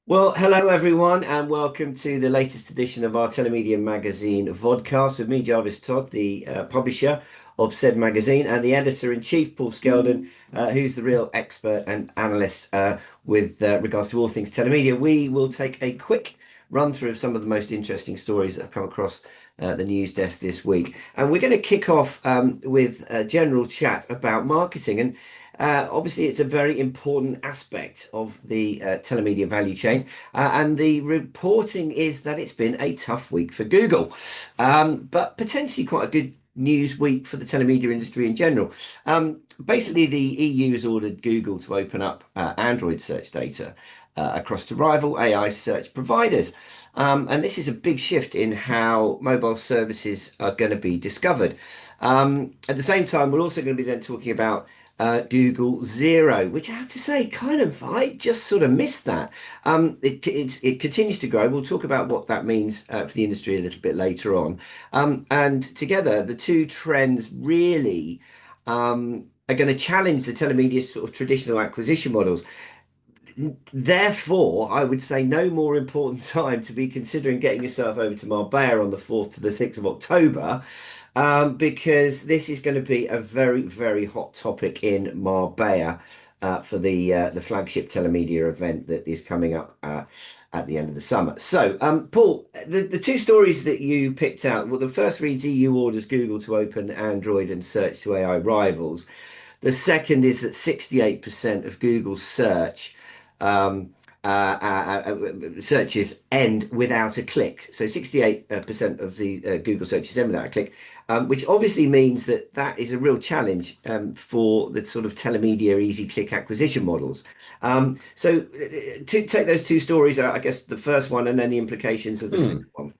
Well, hello everyone, and welcome to the latest edition of our Telemedia magazine vodcast with me, Jarvis Todd, the publisher of said magazine, and the editor-in-chief, Paul Skeldon, who's the real expert and analyst with regards to all things telemedia. We will take a quick run through of some of the most interesting stories that have come across the news desk this week, and we're going to kick off with a general chat about marketing. And obviously, it's a very important aspect of the telemedia value chain, and the reporting is that it's been a tough week for Google, but potentially quite a good news week for the telemedia industry in general. Basically, the EU has ordered Google to open up Android search data across to rival AI search providers. And this is a big shift in how mobile services are going to be discovered. At the same time, we're also going to be then talking about Google Zero, which I have to say, I just sort of missed that. It continues to grow. We'll talk about what that means for the industry a little bit later on. And together, the two trends really are going to challenge the telemedia sort of traditional acquisition models. Therefore, I would say no more important time to be considering getting yourself over to Marbella on the 4th to the 6th of October, because this is going to be a very, very hot topic in Marbella for the flagship telemedia event that is coming up at the end of the summer. So, Paul, the two stories that you picked out, well, the first reads EU orders Google to open Android and search to AI rivals. The second is that 68% of Google um, searches end without a click. So 68% of the Google searches end without a click, which obviously means that that is a real challenge for the sort of telemedia easy click acquisition models. To take those two stories out, I guess the first one and then the implications of the second Hmm. one.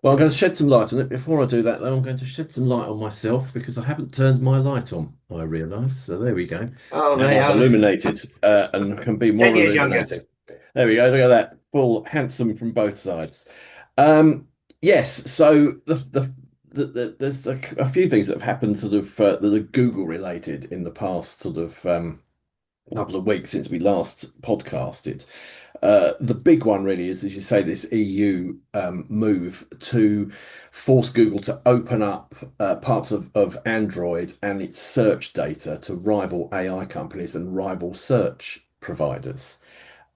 Well, I'm going to shed some light on it. Before I do that, though, I'm going to shed some light on myself because I haven't turned my light on, I realise. So there we go. Oh, Now they I'm are illuminated and can be 10 more years younger. illuminating. There we go. Look at that. Full handsome from both sides. Um, yes. So there's a few things that have happened sort of that are Google related in the past sort of couple of weeks since we last podcasted. The big one really is, as you say, this EU move to force Google to open up parts of Android and its search data to rival AI companies and rival search providers.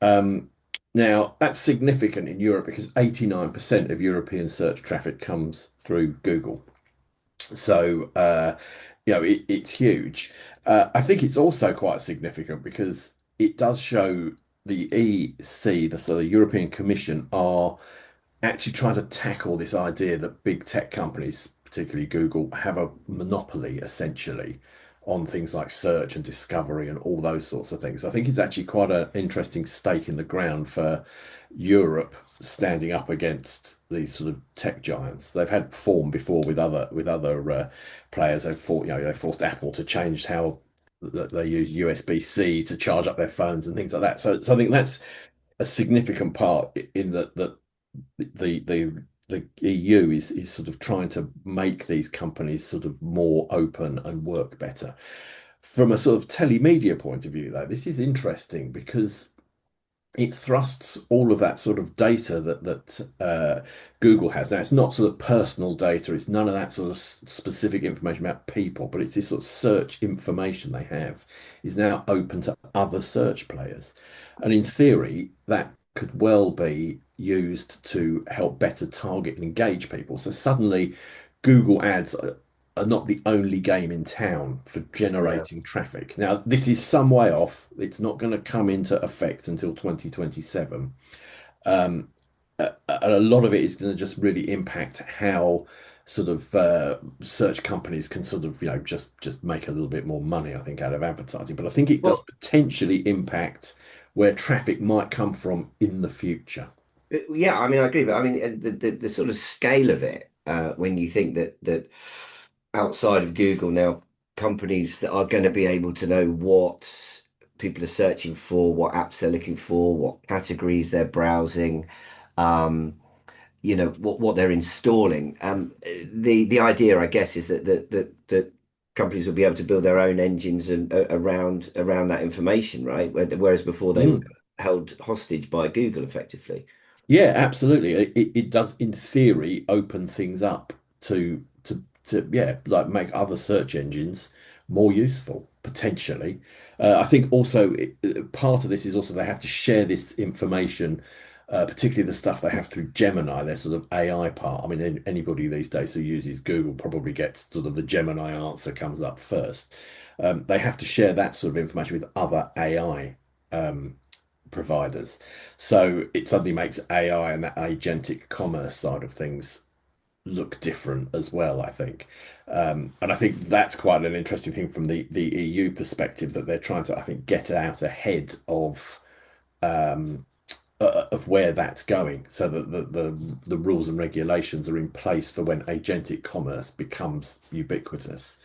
Um, Now, that's significant in Europe because 89% of European search traffic comes through Google. So, it's huge. I think it's also quite significant because it does show the EC, the sort of European Commission, are actually trying to tackle this idea that big tech companies, particularly Google, have a monopoly essentially on things like search and discovery and all those sorts of things. I think it's actually quite an interesting stake in the ground for Europe standing up against these sort of tech giants. They've had form before with other players. They forced Apple to change how they use USB-C to charge up their phones and things like that. So I think that's a significant part in that the EU is sort of trying to make these companies sort of more open and work better. From a sort of telemedia point of view, though, this is interesting because it thrusts all of that sort of data that Google has. Now, it's not sort of personal data. It's none of that sort of specific information about people, but it's this sort of search information they have is now open to other search players. And in theory, that could well be used to help better target and engage people. So suddenly, Google ads are not the only game in town for Yeah. generating traffic. Now, this is some way off. It's not going to come into effect until 2027. Um, and a lot of it is going to just really impact how sort of search companies can sort of, just make a little bit more money, I think, out of advertising. But I think it does Well, potentially impact where traffic might come from in the future. yeah, I mean, I agree, but I mean, the sort of scale of it, when you think that outside of Google now, companies that are going to be able to know what people are searching for, what apps they're looking for, what categories they're browsing, um, what they're installing. The idea, I guess, is that companies will be able to build their own engines and around that information, right? Whereas before they were Mm. held hostage by Google effectively. Yeah, absolutely. It does, in theory, open things up to yeah, like make other search engines more useful potentially. I think also part of this is also they have to share this information, particularly the stuff they have through Gemini, their sort of AI part. I mean, anybody these days who uses Google probably gets sort of the Gemini answer comes up first. They have to share that sort of information with other AI. Providers. So it suddenly makes AI and that agentic commerce side of things look different as well, I think. And I think that's quite an interesting thing from the EU perspective that they're trying to, I think, get out ahead um, of where that's going, so that the rules and regulations are in place for when agentic commerce becomes ubiquitous.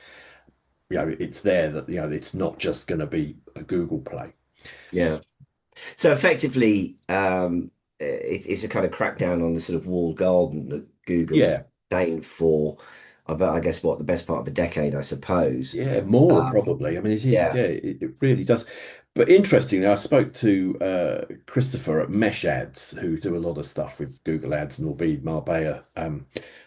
You know, it's there that it's not just going to be a Google play. Yeah. So effectively, it's a kind of crackdown on the sort of walled garden that Google has Yeah, sustained for about, I guess, what, the best part of a decade, I suppose. yeah, more Um, probably. I mean, it is. yeah. Yeah, it really does. But interestingly, I spoke to Christopher at Mesh Ads, who do a lot of stuff with Google Ads, and will be Marbella,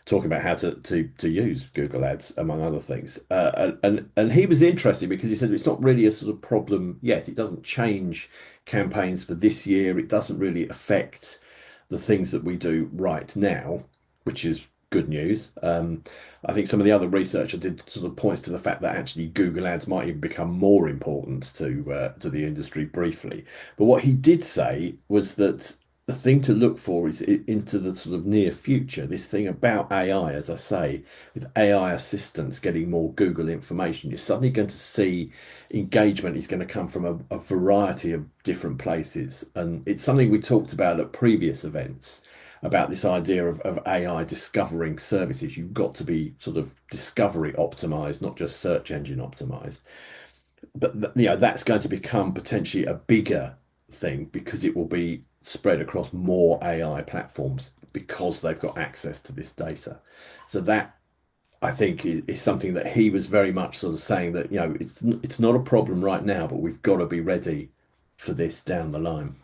talking about how to use Google Ads among other things. And he was interested because he said it's not really a sort of problem yet. It doesn't change campaigns for this year. It doesn't really affect the things that we do right now, which is good news. I think some of the other research I did sort of points to the fact that actually Google Ads might even become more important to the industry briefly. But what he did say was that the thing to look for is into the sort of near future. This thing about AI, as I say, with AI assistants getting more Google information, you're suddenly going to see engagement is going to come from a variety of different places, and it's something we talked about at previous events about this idea of AI discovering services. You've got to be sort of discovery optimized, not just search engine optimized. But that's going to become potentially a bigger thing because it will be spread across more AI platforms because they've got access to this data. So that I think is something that he was very much sort of saying that it's not a problem right now, but we've got to be ready for this down the line.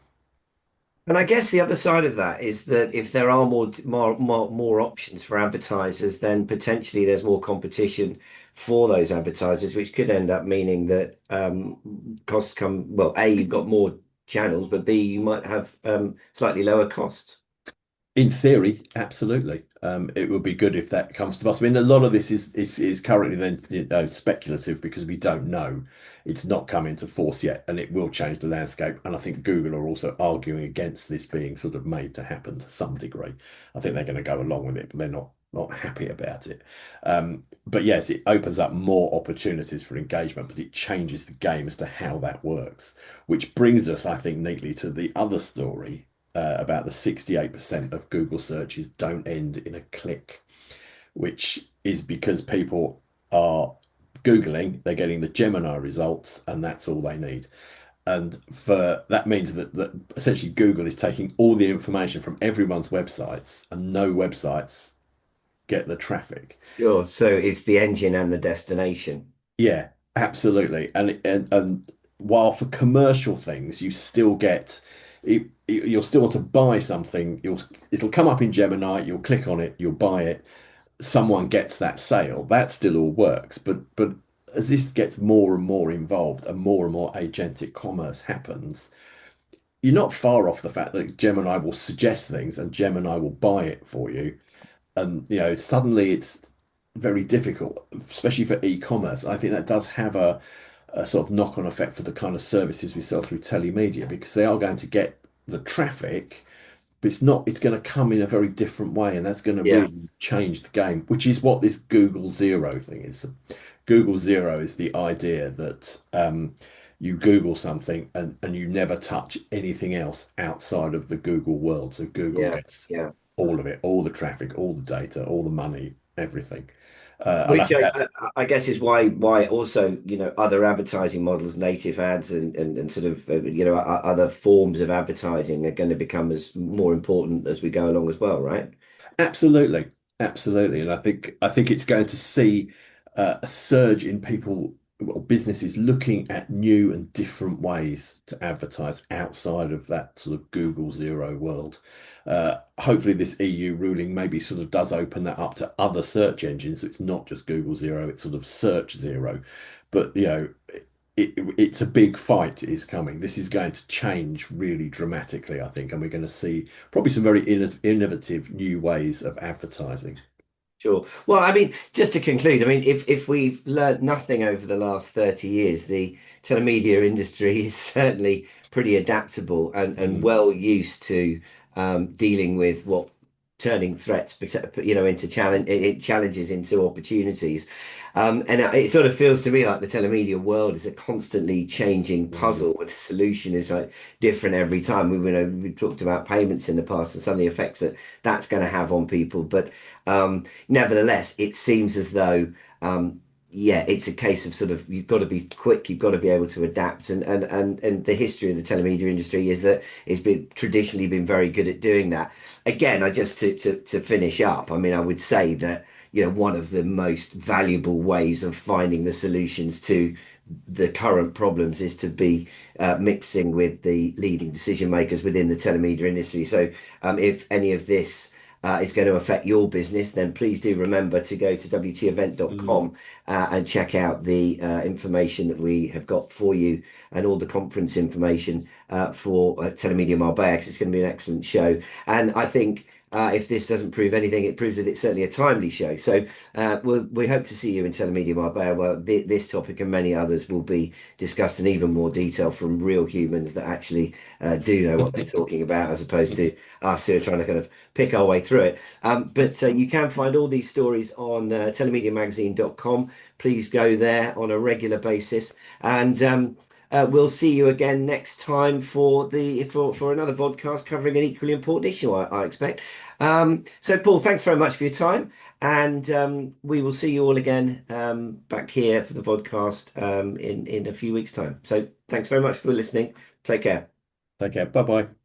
And I guess the other side of that is that if there are more options for advertisers, then potentially there's more competition for those advertisers, which could end up meaning that costs come, well, A, you've got more channels, but B, you might have slightly lower costs. In theory, absolutely. It would be good if that comes to pass. I mean, a lot of this is currently then speculative because we don't know. It's not come into force yet, and it will change the landscape. And I think Google are also arguing against this being sort of made to happen to some degree. I think they're going to go along with it, but they're not happy about it. But yes, it opens up more opportunities for engagement, but it changes the game as to how that works, which brings us, I think, neatly to the other story about the 68% of Google searches don't end in a click, which is because people are Googling, they're getting the Gemini results, and that's all they need. And for that means that essentially Google is taking all the information from everyone's websites, and no websites get the traffic. Sure. So it's the engine and the destination. Yeah, absolutely. And while for commercial things you still get you'll still want to buy something, it'll come up in Gemini, you'll click on it, you'll buy it, someone gets that sale. That still all works. But as this gets more and more involved and more agentic commerce happens, you're not far off the fact that Gemini will suggest things and Gemini will buy it for you. And suddenly it's very difficult, especially for e-commerce. I think that does have a sort of knock-on effect for the kind of services we sell through telemedia because they are going to get the traffic, but it's going to come in a very different way, and that's going to Yeah. really change the game, which is what this Google Zero thing is. Google Zero is the idea that you Google something and you never touch anything else outside of the Google world. So Google Yeah. gets Yeah. all of it, all the traffic, all the data, all the money, everything. And I Which think that's I guess is why also other advertising models, native ads, and sort of other forms of advertising are going to become as more important as we go along as well, right? absolutely, absolutely. And I think it's going to see a surge in people well, businesses looking at new and different ways to advertise outside of that sort of Google zero world. Hopefully, this EU ruling maybe sort of does open that up to other search engines. So it's not just Google zero; it's sort of search zero. But it's a big fight is coming. This is going to change really dramatically, I think, and we're going to see probably some very innovative new ways of advertising. Sure. Well, I mean, just to conclude, I mean, if we've learnt nothing over the last 30 years, the telemedia industry is certainly pretty adaptable and Mm, well used to dealing with what turning threats, into challenges into opportunities. And it sort of feels to me like the telemedia world is a constantly changing mm, puzzle where the solution is like different every time. We talked about payments in the past and some of the effects that that's going to have on people, but nevertheless, it seems as though, yeah, it's a case of sort of you've got to be quick, you've got to be able to adapt, and the history of the telemedia industry is that it's been traditionally been very good at doing that. Again, I just to finish up, I mean, I would say that one of the most valuable ways of finding the solutions to the current problems is to be mixing with the leading decision makers within the telemedia industry. So, if any of this is going to affect your business, then please do remember to go to mm. wtevent.com and check out the information that we have got for you and all the conference information for Telemedia Marbella, 'cause it's going to be an excellent show. And I think if this doesn't prove anything, it proves that it's certainly a timely show. So we hope to see you in Telemedia Marbella. Well, this topic and many others will be discussed in even more detail from real humans that actually do know what they're talking about, as opposed to us who are trying to kind of pick our way through it. But you can find all these stories on telemediamagazine.com. Please go there on a regular basis. And we'll see you again next time for another podcast covering an equally important issue, I expect. So, Paul, thanks very much for your time, and we will see you all again back here for the podcast in a few weeks' time. So, thanks very much for listening. Take care. Take care. Bye bye.